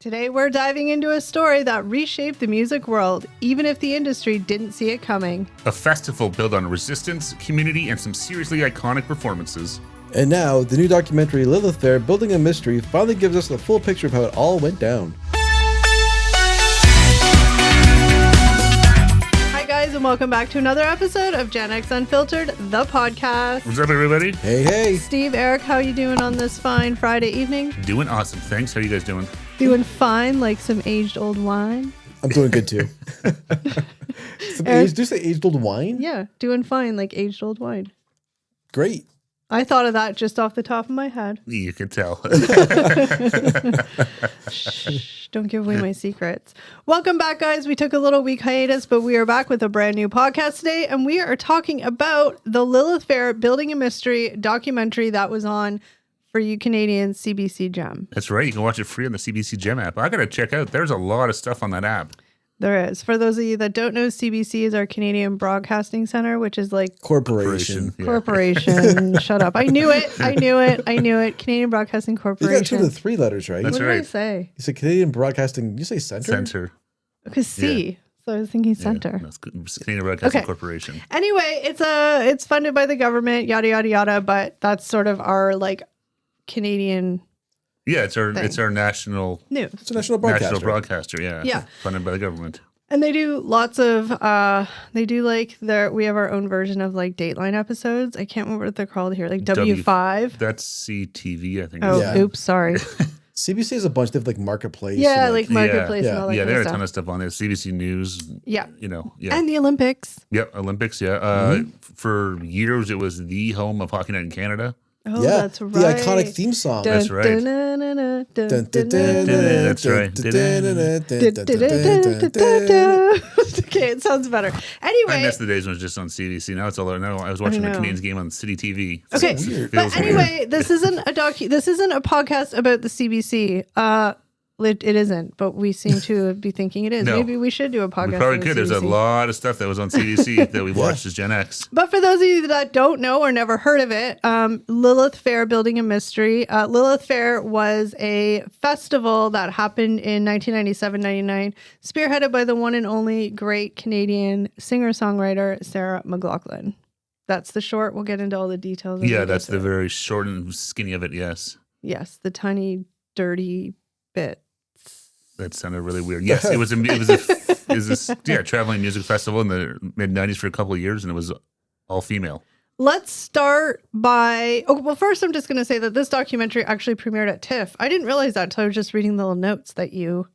Today we're diving into a story that reshaped the music world, even if the industry didn't see it coming. A festival built on resistance, community, and some seriously iconic performances. And now, the new documentary Lilith Fair, Building a Mystery, finally gives us the full picture of how it all went down. Hi guys, and welcome back to another episode of Gen X Unfiltered, the podcast. What's up, everybody? Hey, hey. Steve, Eric, how you doing on this fine Friday evening? Doing awesome. Thanks. How you guys doing? Doing fine, like some aged old wine. I'm doing good too. Did you say aged old wine? Yeah, doing fine, like aged old wine. Great. I thought of that just off the top of my head. You can tell. Shh, don't give away my secrets. Welcome back, guys. We took a little week hiatus, but we are back with a brand new podcast today, and we are talking about the Lilith Fair Building a Mystery documentary that was on, for you Canadians, CBC Gem. That's right. You can watch it free on the CBC Gem app. I got to check out. There's a lot of stuff on that app. There is. For those of you that don't know, CBC is our Canadian Broadcasting Center, which is like Corporation. Yeah. corporation. Shut up. I knew it. Canadian Broadcasting You Corporation. got two of the three letters, right? That's What did right. I say? You said Canadian Broadcasting. You say center? Center. Because C. So I was thinking center. Yeah, that's good. It's Canadian Broadcasting Okay. Corporation. Anyway, it's funded by the government, yada yada yada. But that's sort of our like Canadian Yeah, it's our Thing. national news. It's a national broadcaster. national broadcaster. Yeah. Yeah. Funded by the government. And they do lots of we have our own version of like Dateline episodes. I can't remember what they're called here, like W5. That's CTV, I think. Oh, Yeah. oops, sorry. CBC is a bunch. They have like Marketplace. Yeah, and, like Marketplace and all that Yeah, kind there are of a ton stuff. of stuff on there. CBC News. Yeah. You know. Yeah. And the Olympics. Yep. Olympics. Yeah. For years, it was the home of Hockey Night in Canada. Oh, yeah, that's right. the iconic theme song. That's right. That's right. Okay, it sounds better. Anyway. I miss the days when it was just on CBC. Now it's all no. I was watching the know. Canadians game on City TV. Okay, So it but feels weird. anyway, this isn't a podcast about the CBC. It isn't, but we seem to be thinking it is. No. Maybe we should do a podcast. We probably on the could. There's a CBC. lot of stuff that was on CBC that we watched as Gen X. But for those of you that don't know or never heard of it, Lilith Fair Building a Mystery. Lilith Fair was a festival that happened in 1997-99, spearheaded by the one and only great Canadian singer-songwriter Sarah McLachlan. That's the short. We'll get into all the details. as we Yeah, go that's the through. very short and skinny of it. Yes. Yes, the tiny, dirty bit. That sounded really weird. Yes, it was this traveling music festival in the mid 90s for a couple of years, and it was all female. Let's start by... Oh, well, first I'm just going to say that this documentary actually premiered at TIFF. I didn't realize that until I was just reading the little notes that you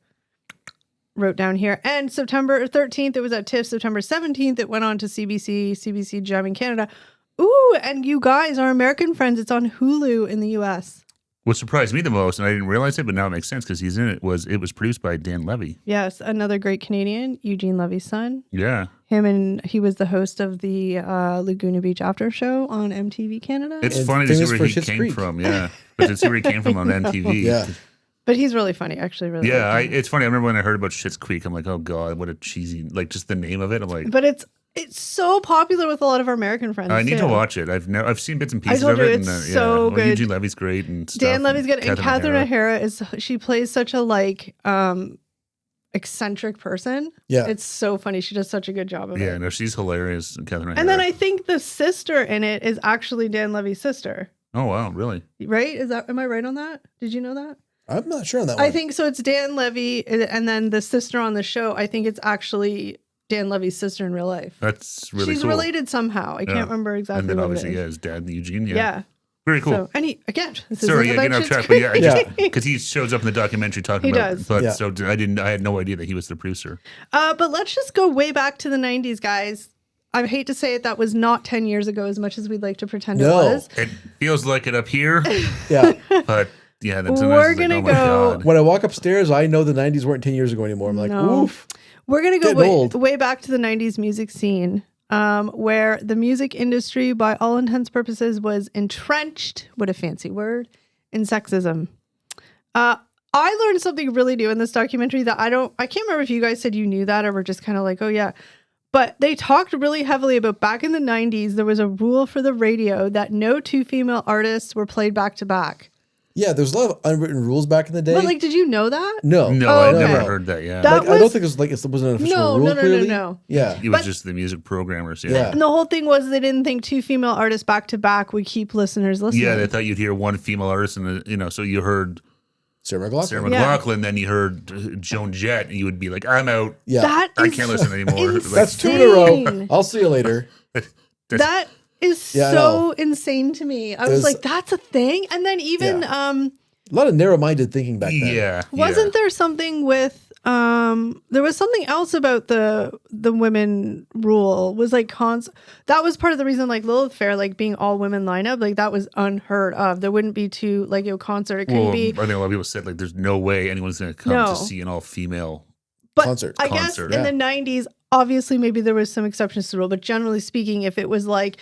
wrote down here. And September 13th, it was at TIFF. September 17th, it went on to CBC Gem in Canada. Ooh, and you guys, our American friends, it's on Hulu in the U.S. What surprised me the most, and I didn't realize it, but now it makes sense because he's in it, it was produced by Dan Levy. Yes, another great Canadian, Eugene Levy's son. Yeah. He was the host of the Laguna Beach After Show on MTV Canada. It's And funny to see famous where for he Schitt's came Creek. from. Yeah. But to see where he came from on MTV. Yeah. But he's really funny, actually. Really. Yeah, like him. it's funny. I remember when I heard about Schitt's Creek, I'm like, oh God, what a cheesy, like just the name of it. I'm like, But it's so popular with a lot of our American friends. I need too. to watch it. I've seen bits and pieces told of you, it. it's And, so good. Eugene Levy's great and stuff. Dan Levy's good, and Catherine O'Hara. O'Hara she plays such a like eccentric person. Yeah. It's so funny. She does such a good job of Yeah, it. no, she's hilarious, Catherine O'Hara. And then I think the sister in it is actually Dan Levy's sister. Oh wow, really? Right? Am I right on that? Did you know that? I'm not sure on that one. I think so. It's Dan Levy, and then the sister on the show. I think it's actually Dan Levy's sister in real life. That's really She's cool. related somehow. I Yeah. can't remember exactly And then what obviously, it yeah, is. his dad, Eugene. Yeah. Yeah. Very cool. So, this Sorry, isn't getting about off Schitt's track, but yeah, I Creek. just because he shows up in the documentary talking He about does. but Yeah. so I had no idea that he was the producer. But let's just go way back to the 90s, guys. I hate to say it, that was not 10 years ago as much as we'd like to pretend No. it was. It feels like it up here, Yeah. but yeah, then sometimes We're it's like, gonna oh my go- God. When I walk upstairs, I know the 90s weren't 10 years ago anymore. I'm like, No. oof. We're going to go Getting old. way back to the 90s music scene, where the music industry, by all intents and purposes, was entrenched, what a fancy word, in sexism. I learned something really new in this documentary that I can't remember if you guys said you knew that or were just kind of like, oh yeah. But they talked really heavily about back in the 90s, there was a rule for the radio that no two female artists were played back to back. Yeah, there's a lot of unwritten rules back in the day. But like, did you know that? no, No, Oh, I okay. never heard that. Yeah, That like, I don't think it wasn't an official rule. Clearly. No. Yeah, it was just the music programmers. Yeah. And the whole thing was they didn't think two female artists back to back would keep listeners listening. Yeah, they thought you'd hear one female artist, and so you heard Sarah McLachlan. Sarah Yeah. McLachlan, then you heard Joan Jett, and you would be like, "I'm out. Yeah, That I is can't listen anymore." insane. that's 2 in a row. I'll see you later. That is Yeah, I so insane to me. I was was- like, that's a thing. And then even A lot of narrow-minded thinking back then. Yeah, wasn't there something with there was something else about the women rule was like that was part of the reason like Lilith Fair like being all women lineup like that was unheard of. There wouldn't be two like concert. It couldn't Well, be. I think a lot of people said like, "There's no way anyone's going to come No. to see an all-female." But concert. I guess Concert, in the 90s, obviously maybe there was some exceptions to the rule, but generally speaking, if it was like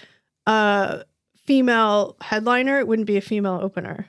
a female headliner, it wouldn't be a female opener.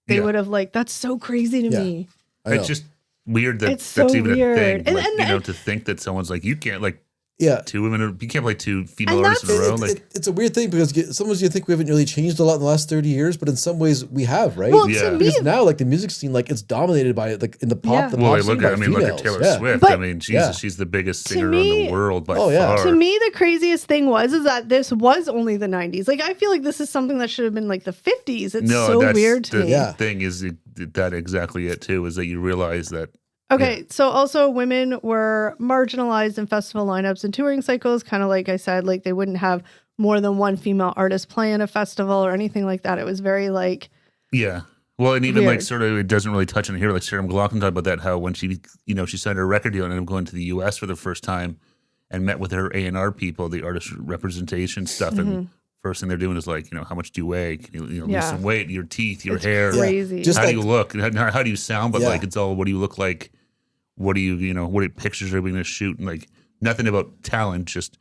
They Yeah. would have like that's so crazy to Yeah. me. I know. It's just weird that It's that's so even weird. a thing. And- Like, and- to think that someone's like, you can't like yeah. two women, you can't play two female And artists in a row. It's a weird thing because some ways you think we haven't really changed a lot in the last 30 years, but in some ways we have, right? Well, Yeah. to me, Because now, like the music scene, like it's dominated by like in the pop. Yeah. The Well, pop look scene at by look at females. Taylor Yeah. Swift. But- I mean, Jesus, Yeah. she's the biggest To singer in me- the world by Oh, yeah. far. to me, the craziest thing was that this was only the 90s. Like I feel like this is something that should have been like the 50s. It's no, so that's weird to the me. Yeah. thing is that exactly it too. Is that you realize that Okay, so also women were marginalized in festival lineups and touring cycles, kind of like I said, like they wouldn't have more than one female artist play in a festival or anything like that. It was very like, yeah. Well, and even like Weird. sort of, it doesn't really touch on here. Like Sarah McLachlan talked about that, how when she signed her record deal and ended up going to the U.S. for the first time and met with her A&R people, the artist representation stuff, and first thing they're doing is like, how much do you weigh? Can you, lose Yeah. some weight? Your teeth, your it's hair. crazy. Just How like- do you look? How do you sound? But Yeah. like, it's all what do you look like? What do you, what pictures are we going to shoot? And like, nothing about talent, just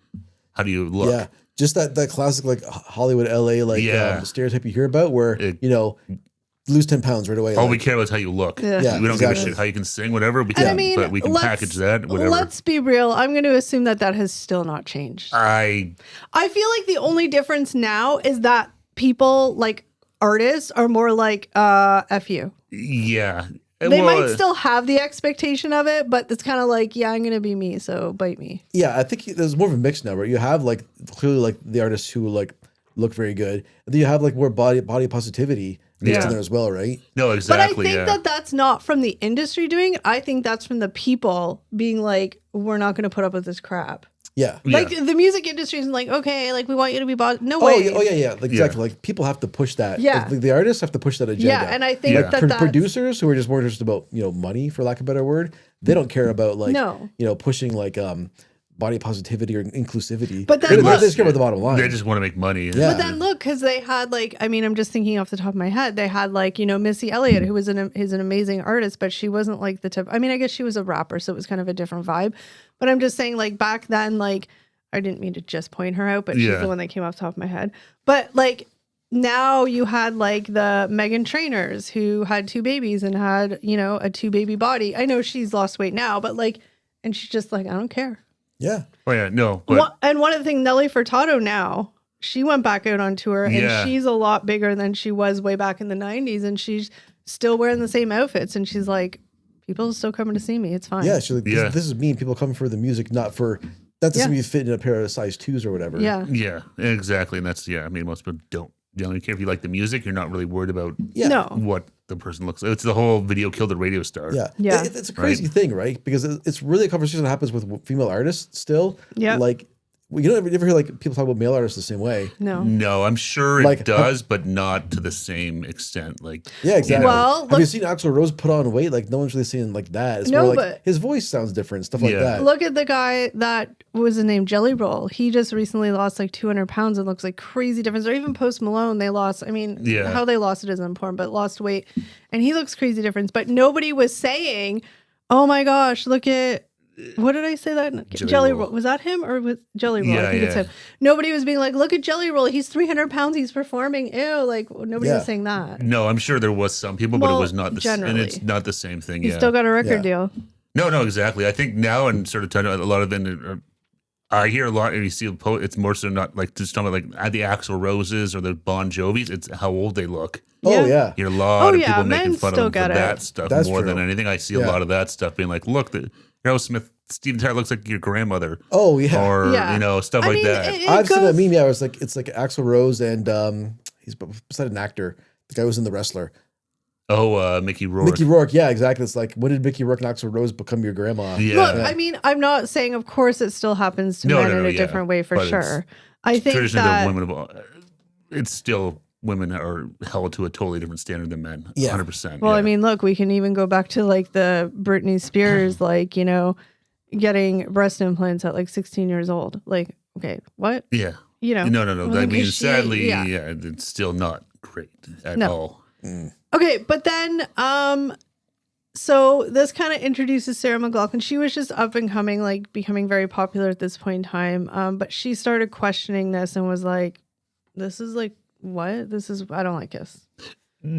how do you look? Yeah, just that classic like Hollywood, LA, like Yeah. stereotype you hear about, where lose 10 pounds right away. All like, we care about is how you look. Yeah. Yeah, We don't give a exactly. shit how you can sing, whatever. We And can, I mean, but we can let's- package that, whatever. Let's be real. I'm going to assume that has still not changed. I I feel like the only difference now is that people like artists are more like, F you. yeah. They Well, might still have the expectation of it, but it's kind of like, yeah, I'm going to be me, so bite me. Yeah, I think there's more of a mix now, where you have like clearly like the artists who like look very good, and then you have like more body positivity mixed Yeah. in there as well, right? No, But exactly. I think yeah. that's not from the industry doing it. I think that's from the people being like, we're not going to put up with this crap. Yeah. Yeah. Like the music industry is like, okay, like we want you to be no Oh, way. yeah. Like, exactly. Like people have to push that. Yeah. Like, the artists have to push that agenda. Yeah, and I think Yeah. that that's producers who are just more interested about money, for lack of a better word, they don't care about like No. pushing like body positivity or inclusivity. But then they look- just care about the bottom line. They just want to make money. Yeah. But then look, because they had like, I mean, I'm just thinking off the top of my head, they had like, Missy Elliott, who was is an amazing artist, but she wasn't like the type. I mean, I guess she was a rapper, so it was kind of a different vibe. But I'm just saying, like back then, like I didn't mean to just point her out, but she's Yeah. the one that came off the top of my head. But like now you had like the Meghan Trainors who had 2 babies and had, a 2 baby body. I know she's lost weight now, but like, and she's just like, I don't care. yeah. Oh yeah, no. But And one of the things, Nelly Furtado now, she went back out on tour and Yeah. she's a lot bigger than she was way back in the 90s. And she's still wearing the same outfits. And she's like, people are still coming to see me. It's fine. Yeah. She's like, Yeah. this is me, and people come for the music, not for that doesn't Yeah. mean fit in a pair of size 2s or whatever. Yeah. yeah, exactly. And that's I mean, most people don't care if you like the music. You're not really worried about Yeah. No. what the person looks like. It's the whole video killed the radio star. Yeah. Yeah. It's a crazy thing, right? Because it's really a conversation that happens with female artists still. Yeah. Like, you don't ever hear like people talk about male artists the same way. No. No, I'm sure it Like, does, but not to the same extent. Like, Yeah, exactly. Well, have you look- seen Axl Rose put on weight? Like, no one's really saying like that. It's No, more like but- his voice sounds different, stuff like Yeah. that. Look at the guy that what was his name, Jelly Roll. He just recently lost like 200 pounds and looks like crazy difference. Or even Post Malone, they lost. I mean, Yeah. how they lost it isn't important, but lost weight. And he looks crazy difference. But nobody was saying, oh my gosh, look at, what did I say that? Jelly Roll. Roll. Was that him or was Jelly Roll? Yeah, I think it's yeah. him. Nobody was being like, look at Jelly Roll. He's 300 pounds. He's performing. Ew. Like nobody Yeah. was saying that. no, I'm sure there was some people, but Well, it was not the same. And generally. it's not the same thing. He's Yeah. still got a record Yeah. deal. No, exactly. I think now and sort of talking about a lot of them. I hear a lot, and you see it's more so not like just talking about like the Axl Roses or the Bon Jovis. It's how old they look. Oh yeah. You hear a lot of people making men fun of still them for get it. that stuff That's more true. than anything. I see a lot of that stuff being like, look, the Aerosmith Steven Tyler looks like your grandmother. Oh yeah. Or Yeah. you know, stuff like that. I've seen that meme. Yeah, it's like Axl Rose and he's beside an actor. The guy who was in The Wrestler. Oh, Mickey Rourke. Mickey Rourke. Yeah, exactly. It's like, when did Mickey Rourke and Axl Rose become your grandma? Yeah. Look, I mean, I'm not saying, of course, it still happens to men in a different way for But sure. I think traditionally, that women it's still women are held to a totally different standard than men. Yeah. 100%. well, yeah. I mean, look, we can even go back to like the Britney Spears, like, you know, getting breast implants at like 16 years old. Like, okay, what? yeah. You know, No. I like, mean, is she- sadly, it's still not great at all. Okay, but then so this kind of introduces Sarah McLachlan. She was just up and coming, like becoming very popular at this point in time. But she started questioning this and was like, this is like what? I don't like this.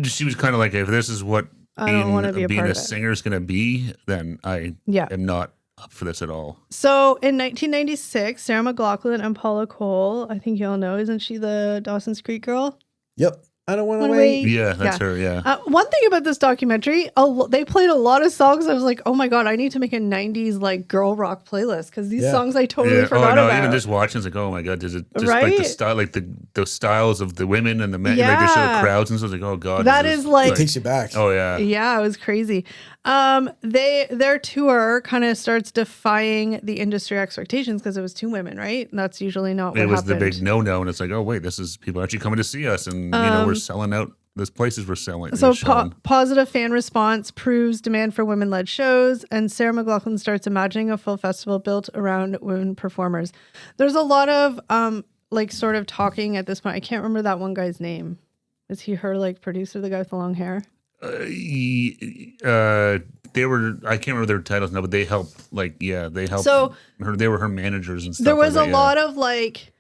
She was kind of like, if this is what I don't want to be a being part a of it. singer is going to be, then I am not up for this at all. So in 1996, Sarah McLachlan and Paula Cole, I think you all know, isn't she the Dawson's Creek girl? Yep. I don't want to Wanna wait. Yeah, that's her. Yeah. One thing about this documentary, they played a lot of songs. I was like, oh my God, I need to make a 90s like girl rock playlist because these songs I totally forgot about. Even just watching, it's like, oh my God, does it just Right? like the style, like the styles of the women and the men, like they show the crowds and stuff. It's like, oh God, That this is like- It takes you back. oh yeah, Yeah, it was crazy. Their tour kind of starts defying the industry expectations because it was two women, right? And that's usually not what it was happened. the big no, and it's like, oh wait, this is people actually coming to see us, and you know we're selling out. Those places were selling. So showing. positive fan response proves demand for women-led shows, and Sarah McLachlan starts imagining a full festival built around women performers. There's a lot of like sort of talking at this point. I can't remember that one guy's name. Is he her like producer, the guy with the long hair? They were. I can't remember their titles now, but they helped. Like, yeah, they helped. So her, they were her managers and stuff. there was like a that, lot of like,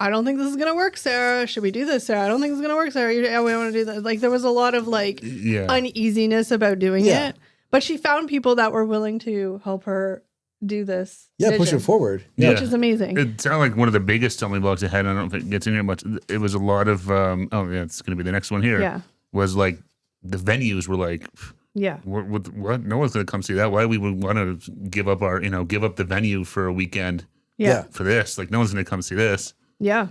I don't think this is gonna work, Sarah. Should we do this, Sarah? I don't think it's gonna work, Sarah. Yeah, we want to do that. Like there was a lot of like uneasiness about doing it, but she found people that were willing to help her do this. Yeah, push vision, it forward. which is amazing. It sounded like one of the biggest stumbling blocks I had. I don't know if it gets in here much. It was a lot of. It's going to be the next one here. Yeah. Was like the venues were like. Yeah. What? No one's going to come see that. Why we would want to give up give up the venue for a weekend Yeah. for this? Like, no one's going to come see this. Yeah.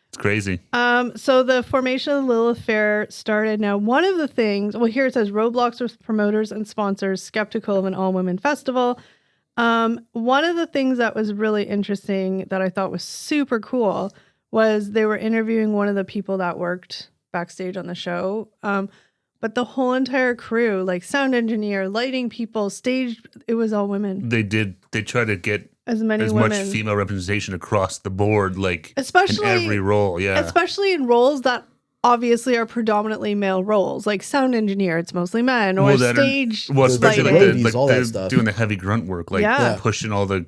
It's crazy. So the formation of the Lilith Fair started. Now, one of the things, well, here it says roadblocks with promoters and sponsors skeptical of an all-women festival. One of the things that was really interesting that I thought was super cool was they were interviewing one of the people that worked backstage on the show. But the whole entire crew, like sound engineer, lighting people, stage, it was all women. They try to get As many as women. much female representation across the board, like Especially in every role. Yeah. Especially in roles that obviously are predominantly male roles, like sound engineer, it's mostly men, or stage especially lighting. all that they're stuff. doing the heavy grunt work, like Yeah. pushing all the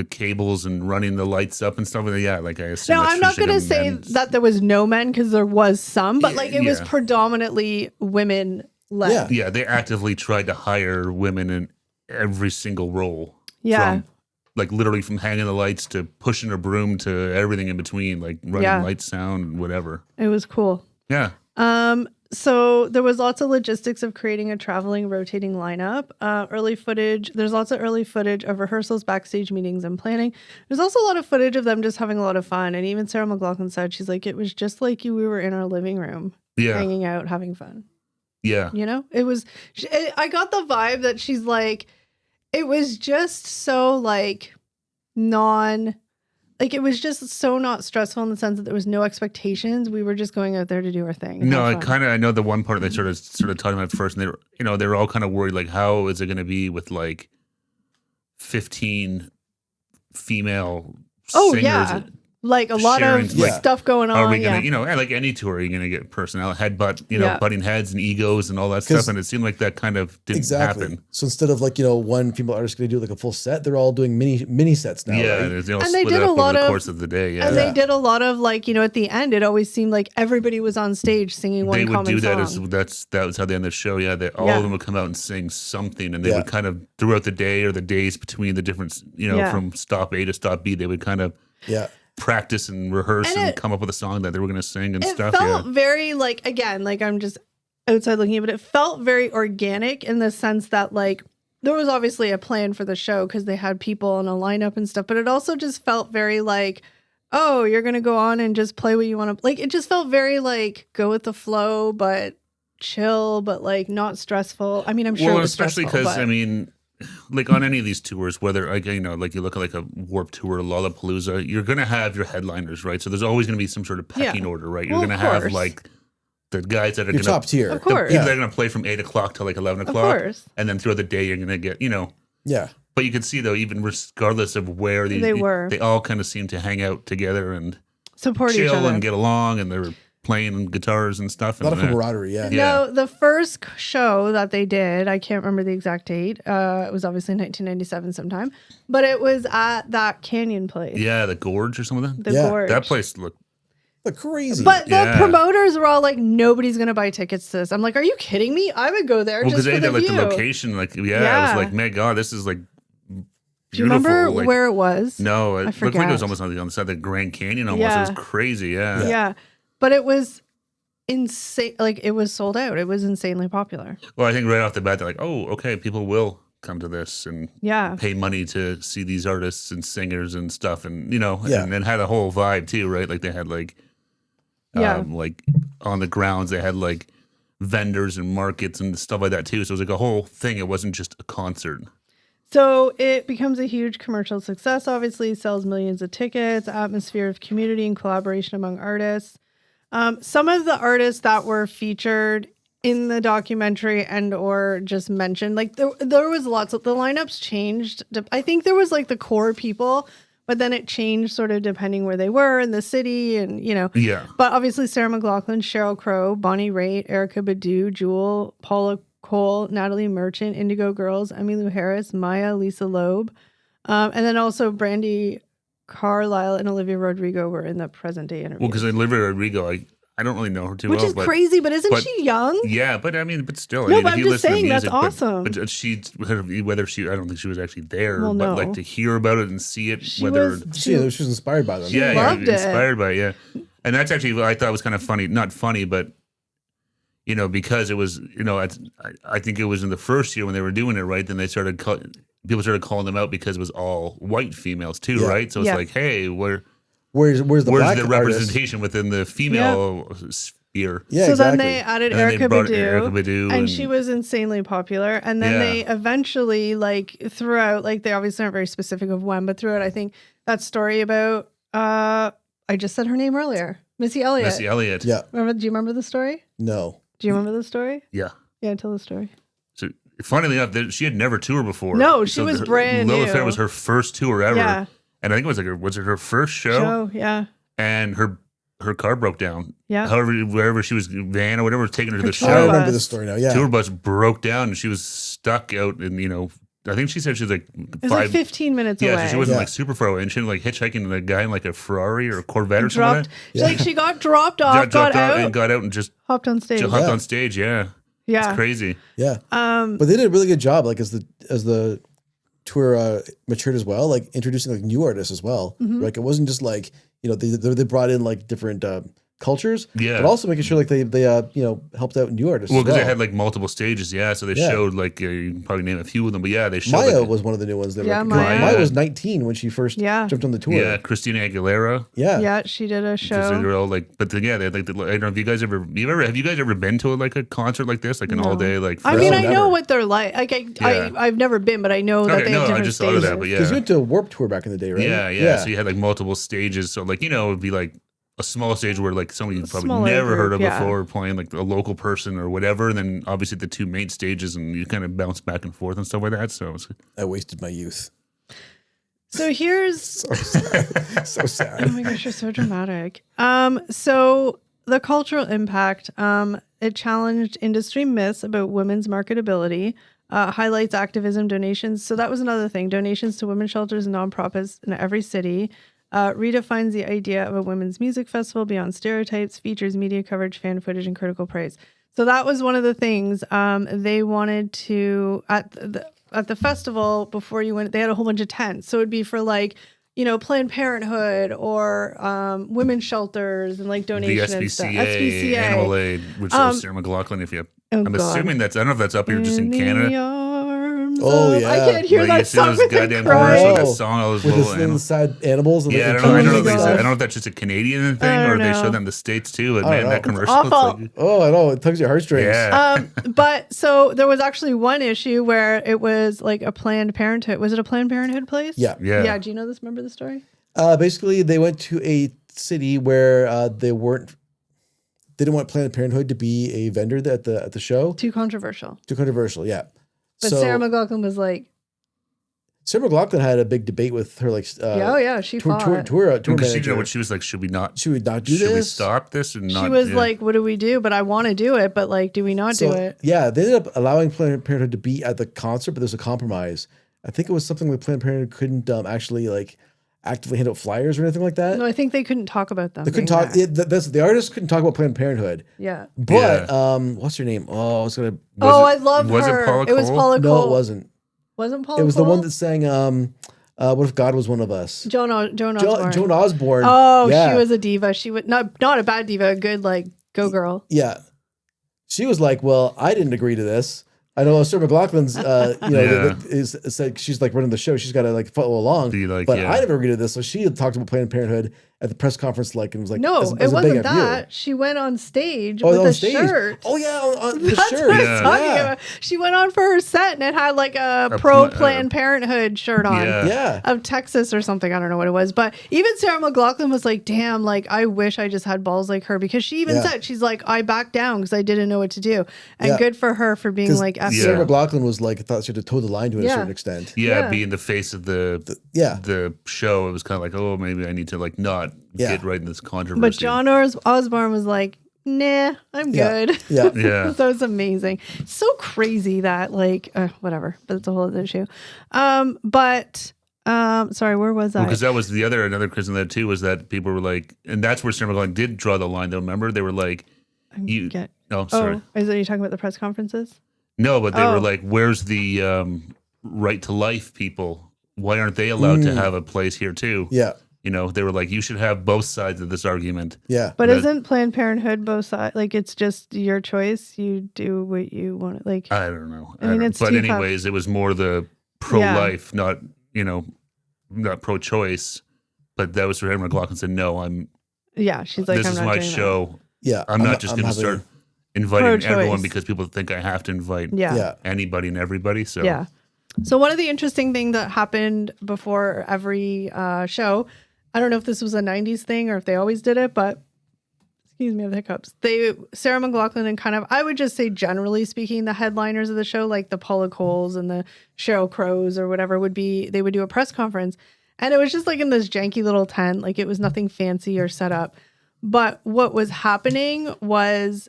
cables and running the lights up and stuff. Yeah, like I assume. Now, that's I'm not usually going to the say men's- that there was no men because there was some, but like it was Yeah. predominantly women led. Yeah. Yeah, they actively tried to hire women in every single role. Yeah. From, like literally from hanging the lights to pushing a broom to everything in between, like running Yeah. light, sound, whatever. It was cool. Yeah. So there was lots of logistics of creating a traveling, rotating lineup. Early footage. There's lots of early footage of rehearsals, backstage meetings, and planning. There's also a lot of footage of them just having a lot of fun. And even Sarah McLachlan said, she's like, it was just like we were in our living room, Yeah. hanging out, having fun. Yeah. You know, it was. I got the vibe that she's like, it was just so like it was just so not stressful in the sense that there was no expectations. We were just going out there to do our thing. and No, have fun. I know the one part they sort of talking about first, and they were all kind of worried, like, how is it going to be with like 15 female Oh, singers yeah. Like a lot sharing, of like, stuff going on. are we gonna, you know, like any tour, you're gonna get personnel headbutt, you know, butting heads and egos and all that stuff, and it seemed like that kind of didn't happen. So instead of like, you know, one female artist going to do like a full set, they're all doing mini sets now. Yeah, right? they all And they split did it a up lot over the of- course of the day. Yeah, And they did a lot of like, you know, at the end, it always seemed like everybody was on stage singing one they would common do that song. that was how they end the show. Yeah, all of them would come out and sing something, and they would kind of throughout the day or the days between the different, you know, from stop A to stop B, they would kind of practice and rehearse and come up with a song that they were going to sing and stuff. It felt very like, again, like I'm just outside looking at it, but it felt very organic in the sense that like there was obviously a plan for the show because they had people and a lineup and stuff, but it also just felt very like, oh, you're going to go on and just play what you want to. Like, it just felt very like go with the flow, but chill, but like not stressful. I mean, I'm sure it was especially stressful, because, but... I mean, like on any of these tours, whether like, you know, like you look at like a Warped Tour, Lollapalooza, you're going to have your headliners, right? So there's always going to be some sort of pecking order, right? You're going to have like the guys that are going to top tier, of course, people that are going to play from 8 o'clock to like 11 o'clock, and then throughout the day you're going to get, you know, But you can see though, even regardless of where they all kind of seem to hang out together and support each chill other and get along, and they're playing guitars and stuff. A lot of camaraderie, No, the first show that they did, I can't remember the exact date. It was obviously 1997 sometime, but it was at that canyon place. Yeah, the Gorge or something. The Gorge. That place looked crazy. But the promoters were all like, nobody's going to buy tickets to this. I'm like, are you kidding me? I would go there just for the view. Like the location, like, I was like, man, God, this is like beautiful. Do you remember like, where it was? No, I it looked like it was almost on the side of the Grand Canyon almost. It was crazy, Yeah. But it was insane. Like, it was sold out. It was insanely popular. Well, I think right off the bat, they're like, oh, okay, people will come to this and pay money to see these artists and singers and stuff. And, you know, and then had a whole vibe too, right? Like they had like on the grounds, they had like vendors and markets and stuff like that too. So it was like a whole thing. It wasn't just a concert. So it becomes a huge commercial success, obviously, sells millions of tickets, atmosphere of community and collaboration among artists. Some of the artists that were featured in the documentary and or just mentioned, like there was lots of, the lineups changed. I think there was like the core people, but then it changed sort of depending where they were in the city and, you know. Yeah. But obviously Sarah McLachlan, Sheryl Crow, Bonnie Raitt, Erykah Badu, Jewel, Paula Cole, Natalie Merchant, Indigo Girls, Emmylou Harris, Maya, Lisa Loeb, and then also Brandy Carlisle and Olivia Rodrigo were in the present day interview. Well, because Olivia Rodrigo, I don't really know her too well. Which is crazy, but isn't she young? Yeah, but I mean, but still. No, I mean, but if I'm you just listen saying, to music, that's awesome. But whether she, I don't think she was actually there, Well, but no. like to hear about it and see it, She whether. She was inspired by them. loved it. Inspired by it, yeah. And that's actually what I thought was kind of funny. Not funny, but, you know, because it was, you know, I think it was in the first year when they were doing it, right? Then they started, people started calling them out because it was all white females too, right? So it's like, hey, where's the representation within the female sphere? Yeah, so exactly. then they added Erykah Badu, and she was insanely popular. And then they eventually, like throughout, like they obviously aren't very specific of when, but throughout, I think that story about, I just said her name earlier, Missy Elliott. Missy Elliott. Yeah. Do you remember the story? No. Do you remember the story? Yeah. Yeah, tell the story. So funnily enough, she had never toured before. No, she was brand new. Lilith Fair was her first tour ever. Yeah. And I think it was her first show? Yeah. And her car broke down. Yeah. However, wherever she was, van or whatever, was taking her to the show. I remember the story now. Yeah. Tour bus broke down and she was stuck out in, you know, I think she said she was like it was like 15 minutes away. Yeah, so she wasn't like super far away, and she was like hitchhiking a guy in like a Ferrari or a Corvette or something. Like she got dropped off, got out and just hopped on stage. On stage, yeah. Yeah. It's crazy. Yeah. But they did a really good job, like as the tour matured as well, like introducing like new artists as well. Mm-hmm. Like it wasn't just like, you know, they brought in like different cultures, yeah, but also making sure like they you know, helped out new artists. Well, because they had like multiple stages, so they showed like you can probably name a few of them, but they showed Maya like, was one of the new ones. Maya was 19 when she first jumped on the tour. Yeah, Christina Aguilera. Yeah, she did a show. So they were all like, but then, they like, I don't know if you guys have you guys ever been to like a concert like this, like an all day like? I mean, I know what they're like. Like I've never been, but I know that they have different I just stages. thought of that, but because you went to a Warped Tour back in the day, right? Yeah. So you had like multiple stages, so like, you know, it'd be like a small stage where like somebody you probably Smaller never heard of group, before playing like a local person or whatever, and then obviously the two main stages, and you kind of bounce back and forth and stuff like that. So I wasted my youth. So here's So sad. So sad. oh my gosh, you're so dramatic. So the cultural impact, it challenged industry myths about women's marketability, highlights activism donations. So that was another thing, donations to women's shelters and nonprofits in every city. Redefines the idea of a women's music festival beyond stereotypes, features media coverage, fan footage, and critical praise. So that was one of the things they wanted to at the festival before you went. They had a whole bunch of tents, so it'd be for like Planned Parenthood or women's shelters and like The donation and stuff. SPCA, Animal Aid, which is Sarah McLachlan. I'm assuming that's, I don't know if that's up here just in Canada. Oh, yeah. I can't hear Like, that you see song those with the goddamn commercials, crying. that song, all those With little the animals. inside animals. And Yeah, like, I don't know. my I God. don't know if that's just a Canadian thing I or don't they show know. them the States too. But I don't man, know. that It's commercial. awful. Like, oh, I know. It tugs your heartstrings. yeah. But so there was actually one issue where it was like a Planned Parenthood. Was it a Planned Parenthood place? Yeah. Yeah. Yeah. Do you know this? Remember the story? Basically, they went to a city where they didn't want Planned Parenthood to be a vendor at the show. Too controversial. Too controversial, yeah. But So Sarah McLachlan was like, Sarah McLachlan had a big debate with her, like, yeah, oh yeah, she fought. tour Because she manager. did what she was like, should we not? She would not do Should we this. stop this and not? She was yeah. like, what do we do? But I want to do it. But like, do we not do it? Yeah, they ended up allowing Planned Parenthood to be at the concert, but there's a compromise. I think it was something like Planned Parenthood couldn't actually like actively hand out flyers or anything like that. No, I think they couldn't talk about them. They couldn't being talk. there. The artist couldn't talk about Planned Parenthood. Yeah. But what's her name? Oh, I was gonna. I love was it her. Paula It was Cole? Paula Cole. No, it wasn't. Wasn't Paula It was the Cole? one that sang. What if God was one of us? Joan Osborne. Joan Osborne. Oh, yeah. she was a diva. She was not a bad diva, a good like go girl. Yeah. She was like, well, I didn't agree to this. I know Sarah McLachlan's, Yeah. is like she's like running the show. She's got to like follow along. Be like, but yeah. I never agreed to this. So she had talked about Planned Parenthood at the press conference, like, and was like, No, as it a big wasn't F you. that. She went on stage Oh, with on a stage. shirt. Oh yeah, on the That's shirt. what Yeah. I'm talking about. She went on for her set and it had like a pro Planned Parenthood shirt on. Yeah. Yeah. Of Texas or something. I don't know what it was. But even Sarah McLachlan was like, damn, like I wish I just had balls like her, because she even Yeah. said, she's like, I backed down because I didn't know what to do. And Yeah. good for her for being 'Cause like, F Sarah you. McLachlan was like, thought she had to toe the line to a Yeah. certain extent. Yeah, Yeah. being the face of the show, it was kind of like, oh, maybe I need to like not Yeah. get right in this controversy. But John Osborne was like, nah, I'm Yeah. good. Yeah. Yeah. So it's amazing. So crazy that like, whatever, but it's a whole other issue. Sorry, where was I? Because that was another criticism of that too, was that people were like, and that's where Sarah McLachlan did draw the line though. Remember, they were like, sorry. Is that you talking about the press conferences? No, but they Oh. were like, where's the right to life people? Why aren't they allowed to have a place here too? Yeah. You know, they were like, you should have both sides of this argument. Yeah. But That- isn't Planned Parenthood both sides? Like it's just your choice. You do what you want. Like I don't know. I mean, it's but too anyways, it was more the pro-life, not pro-choice. But that was for Sarah McLachlan said, no, yeah, she's like, this I'm is not my doing show. Yeah. I'm not just going to having- start inviting Pro-choice. everyone because people think I have to invite that. Yeah. Yeah. anybody and everybody. So Yeah. So one of the interesting things that happened before every show, I don't know if this was a 90s thing or if they always did it, but excuse me, I have hiccups. Sarah McLachlan and kind of, I would just say generally speaking, the headliners of the show, like the Paula Coles and the Sheryl Crows or whatever they would do a press conference. And it was just like in this janky little tent, like it was nothing fancy or set up. But what was happening was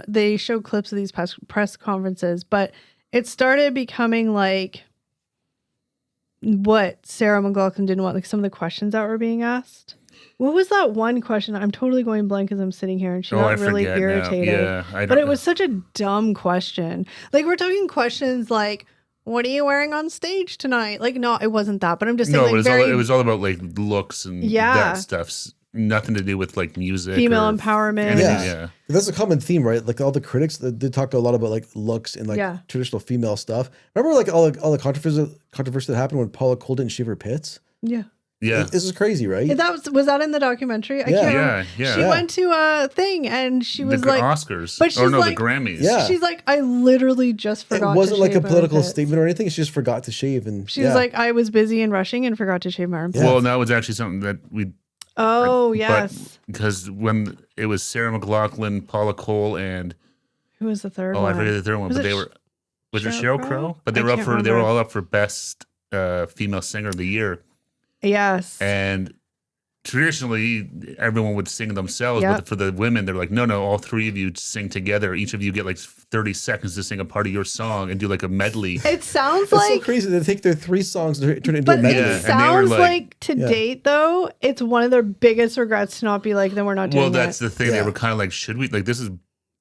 they showed clips of these press conferences, but it started becoming like what Sarah McLachlan didn't want, like some of the questions that were being asked. What was that one question? I'm totally going blank as I'm sitting here and she got really forget now. irritated. Yeah, I But don't- it was such a dumb question. Like we're talking questions like, what are you wearing on stage tonight? Like, no, it wasn't that, but I'm just saying like it was all about like looks and Yeah. that stuff's nothing to do with like music, female or empowerment. anything, Yeah. yeah. That's a common theme, right? Like all the critics, they talk a lot about like looks and like Yeah. traditional female stuff. Remember like all the controversy that happened when Paula Cole didn't shave her pits? Yeah. Yeah. This is crazy, right? That was that in the documentary? I Yeah. can't remember. Yeah. She Yeah. went to a thing and she was The like, Oscars. but she's or no, like- the Grammys. Yeah. she's like, I literally just It forgot. wasn't to like a shave my political armpits. statement or anything. She just forgot to shave, and She was like, I was busy and rushing and forgot to shave my armpits. Yeah. Well, that was actually something that we Oh, but- yes. because when it was Sarah McLachlan, Paula Cole, and Who was the third I one? forget the third one, Was but it they were was it Sheryl Sheryl Crow? Crow? But they I were can't they were remember. all up for best female singer of the year. Yes. And traditionally, everyone would sing themselves, Yep. but for the women, they're like, no, all three of you sing together. Each of you get like 30 seconds to sing a part of your song and do like a medley. It sounds That's so like, crazy. They take their 3 songs and turn it into but a medley. Yeah, it and they were sounds like- like to date though, it's one of their biggest regrets to not be like, then we're not doing Well, that's it. the thing. Yeah. They were kind of like, should we? Like, this is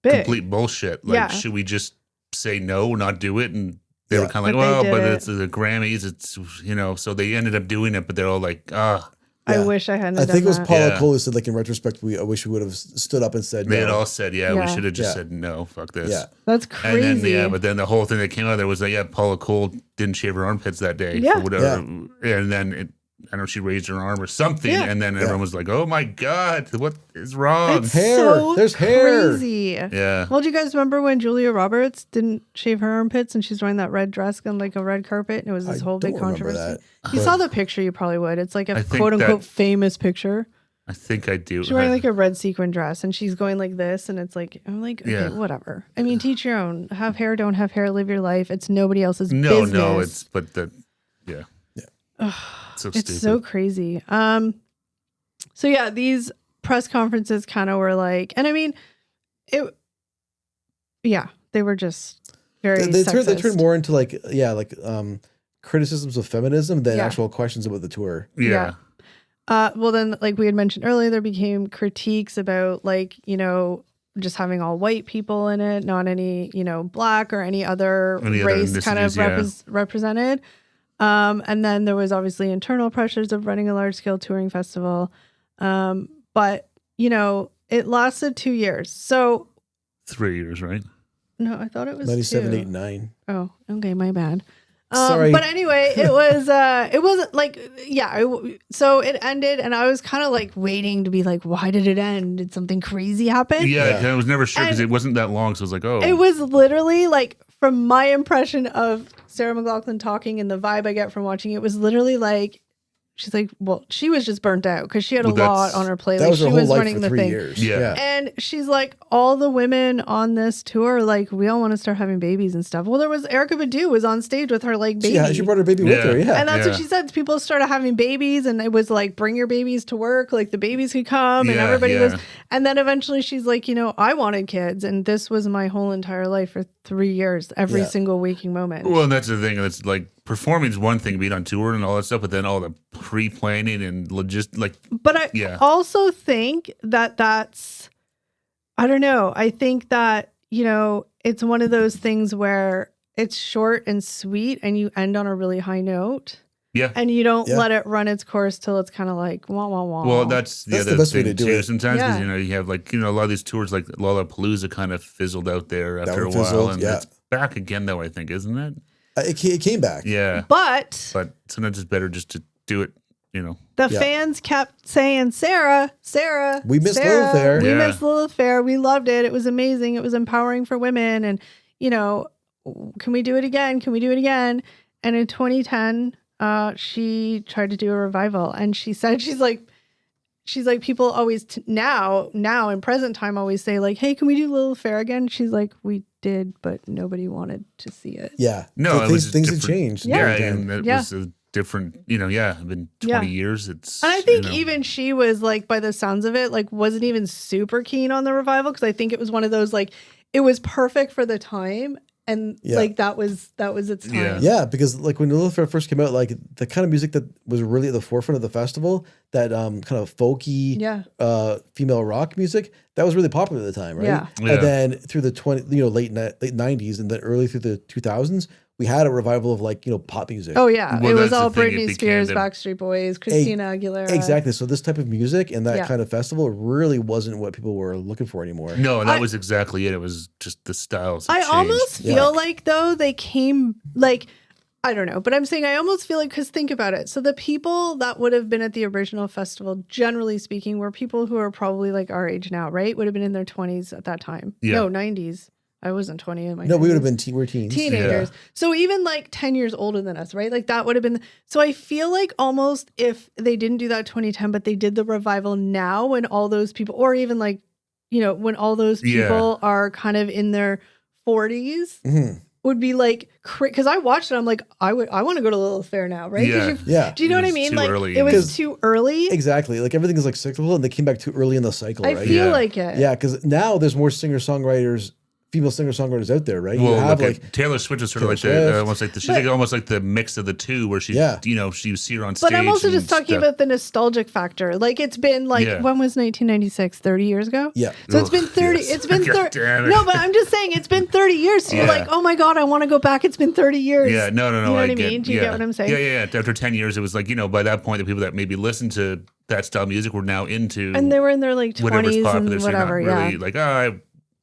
Big. complete bullshit. Like, Yeah. should we just say no, not do it? And they Yeah. were kind of like, But they well, did but it. it's the Grammys. It's, so they ended up doing it, but they're all like, I Yeah. wish I hadn't I done think it was that. Paula Yeah. Cole who said, like, in retrospect, I wish we would have stood up and said they no. had all said, we Yeah. should have just Yeah. said no, fuck this. Yeah. That's And crazy. then, but then the whole thing that came out there was that, Paula Cole didn't shave her armpits that day. Yeah. For whatever. And then I don't know, she raised her arm or something. Yeah. And then everyone was like, oh my God, what is wrong? It's Hair. so There's hair. crazy. Yeah. Well, do you guys remember when Julia Roberts didn't shave her armpits and she's wearing that red dress on like a red carpet and it was this I whole big don't remember controversy? that. You saw the picture, you probably would. It's like I a think quote unquote that- famous picture. I think I do. She's wearing like a red sequin dress and she's going like this and it's like, I'm like, okay, Yeah. whatever. I mean, teach your own. Have hair, don't have hair, live your life. It's nobody else's No, business. yeah. Ugh, So it's stupid. so crazy. So yeah, these press conferences kind of were like, and I mean, they were just very They sexist. turned more into like criticisms of feminism than Yeah. actual questions about the tour. Yeah. Well, then, like we had mentioned earlier, there became critiques about like, just having all white people in it, not any, black or any other Any other race kind of ethnicities, represented. And then there was obviously internal pressures of running a large scale touring festival. But, it lasted 2 years. So 3 years, right? no, I thought it was 97, 2. 8, 9. Oh, okay, my bad. Sorry. But anyway, it wasn't like, so it ended and I was kind of like waiting to be like, why did it end? Did something crazy happen? Yeah, I was never sure because And it wasn't that long. So I was like, oh. It was literally like, from my impression of Sarah McLachlan talking and the vibe I get from watching it was literally like, she's like, well, she was just burnt out because she had a Well, lot that's- on her plate. That Like was her she whole was life running for the 3 thing. years. Yeah. And she's like, all the women on this tour, like, we all want to start having babies and stuff. Well, there was Erykah Badu was on stage with her like baby. Yeah, she brought her baby with Yeah. her. Yeah. And that's what Yeah. she said. People started having babies, and it was like, bring your babies to work. Like the babies could come, and Yeah, everybody yeah. was. And then eventually, she's like, I wanted kids, and this was my whole entire life for 3 years, every Yeah. single waking moment. Well, and that's the thing. It's like performing is one thing, being on tour and all that stuff, but then all the pre-planning and But I Yeah. also think that that's, I don't know. I think that, it's one of those things where it's short and sweet and you end on a really high note. Yeah. And you don't Yeah. let it run its course till it's kind of like, wah, wah, wah. Well, that's the That's other the best way thing to do too. it. Sometimes, 'cause, Yeah. you have like, a lot of these tours, like Lollapalooza kind of fizzled out there after a one while. fizzled, And yeah. it's back again, though, I think, isn't it? It came back. Yeah. But But sometimes it's better just to do it, the Yeah. fans kept saying, Sarah, We missed Sarah, Lilith Fair." We Yeah. missed Lilith Fair. We loved it. It was amazing. It was empowering for women. And, can we do it again? Can we do it again? And in 2010, she tried to do a revival. And she said, she's like, people always now in present time always say like, hey, can we do Lilith Fair again? She's like, we did, but nobody wanted to see it. Yeah. No, So it was things had different. changed. Yeah. again. And it Yeah. was a different, it's been 20 Yeah. years. It's, And I think even she was like, by the sounds of it, like wasn't even super keen on the revival because I think it was one of those like it was perfect for the time and Yeah. like that was its time. Yeah. Yeah, because like when Lilith Fair first came out, like the kind of music that was really at the forefront of the festival, that kind of folky, Yeah. female rock music, that was really popular at the time, right? Yeah. Yeah. And then through the late 90s and then early through the 2000s, we had a revival of like pop music. Oh yeah, Well, it was that's the all thing, it Britney became Spears, the- Backstreet Boys, Christina Aguilera. Exactly. So this type of music and that Yeah. kind of festival really wasn't what people were looking for anymore. No, that I- was exactly it. It was just the styles. I changed. almost Yeah. feel like though they came like I don't know, but I'm saying I almost feel like because think about it. So the people that would have been at the original festival, generally speaking, were people who are probably like our age now, right? Would have been in their 20s at that time. Yeah. No, 90s. I wasn't 20 in my No, we would 90s. have been we're teens. Teenagers. So even like 10 years older than us, right? Like that would have been. So I feel like almost if they didn't do that 2010, but they did the revival now when all those people, or even like, when all those Yeah. people are kind of in their 40s, Mhm. would be like, because I watched it, I'm like, I want to go to Lilith Fair now, right? Yeah. Do you know It what I was mean? too Like early. it was too early. Exactly. Like everything is like cyclical, and they came back too early in the cycle, I right? feel like it. Yeah, because now there's more singer-songwriters, female singer-songwriters out there, right? Well, you have look like at Taylor Swift is sort of Taylor like the Swift. almost like the she's like almost like the mix of the two, where she she see her on stage. But I'm also just and talking stuff. about the nostalgic factor. Like it's been like when was 1996? 30 years ago. Yeah. So it's been 30. yes. It's been God 30. damn it. No, but I'm just saying it's been 30 years. So you're like, oh my god, I want to go back. It's been 30 years. Yeah, no. You know what I get, mean? Do you get what I'm saying? Yeah. After 10 years, it was like, by that point, the people that maybe listened to that style of music were now into And they were in their like whatever's 20s popular. and So you're not whatever. really like,